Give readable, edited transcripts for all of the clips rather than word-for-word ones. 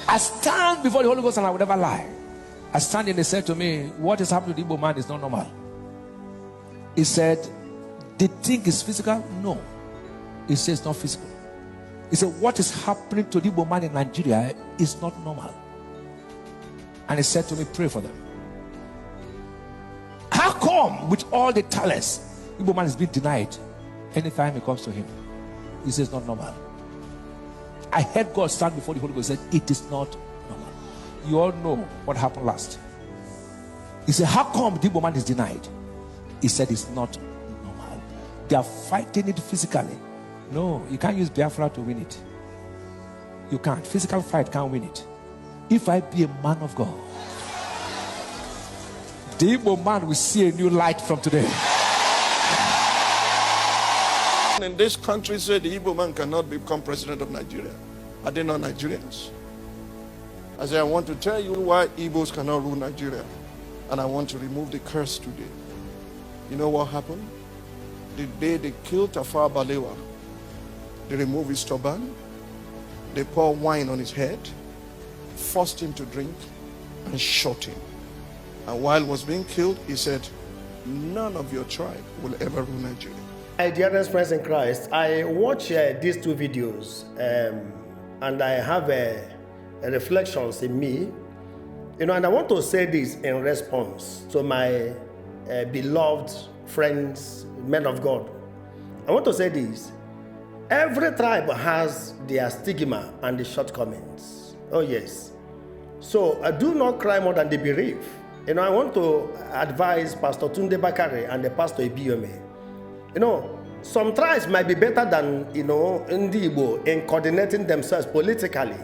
I stand before the Holy Ghost and I will never lie. I stand and they said to me, what is happening to the Igbo man is not normal. He said, the thing is physical? No. He says it's not physical. He said, what is happening to the Igbo man in Nigeria is not normal. And he said to me, pray for them. How come with all the talents, Igbo man is being denied anytime it comes to him? He says it's not normal. I heard God stand before the Holy Ghost and said, it is not normal. You all know what happened last. He said, how come the Igbo man is denied? He said it's not normal. They are fighting it physically. No, you can't use Biafra to win it. You can't. Physical fight can't win it. If I be a man of God, the Igbo man will see a new light from today. In this country, say the Igbo man cannot become president of Nigeria. Are they not Nigerians? I say, I want to tell you why Igbos cannot rule Nigeria. And I want to remove the curse today. You know what happened? The day they killed Tafawa Balewa, they removed his turban, they poured wine on his head, forced him to drink, and shot him. And while he was being killed, he said, none of your tribe will ever rule Nigeria. My dearest friends in Christ, I watch these two videos and I have reflections in me. You know, and I want to say this in response to my beloved friends, men of God. I want to say this. Every tribe has their stigma and the shortcomings. Oh yes. So do not cry more than they bereave. You know, I want to advise Pastor Tunde Bakare and the Pastor Ibiyome. You know, some tribes might be better than, you know, Igbo in coordinating themselves politically.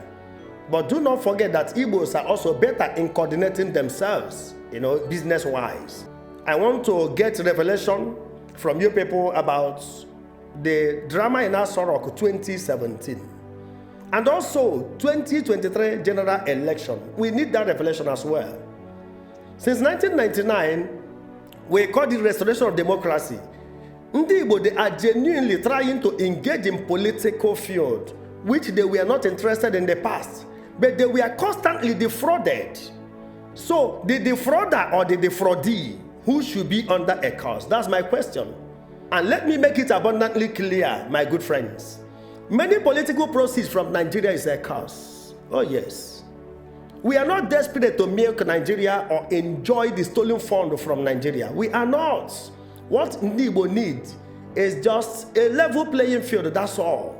But do not forget that Igbos are also better in coordinating themselves, you know, business-wise. I want to get revelation from you people about the drama in Asorok 2017. And also 2023 general election. We need that revelation as well. Since 1999, we call it restoration of democracy. Igbo, they are genuinely trying to engage in political field, which they were not interested in the past, but they were constantly defrauded. So the defrauder or the defraudee, who should be under a curse? That's my question. And let me make it abundantly clear, my good friends. Many political proceeds from Nigeria is a curse. Oh yes. We are not desperate to milk Nigeria or enjoy the stolen fund from Nigeria. We are not. What Igbo needs is just a level playing field, that's all.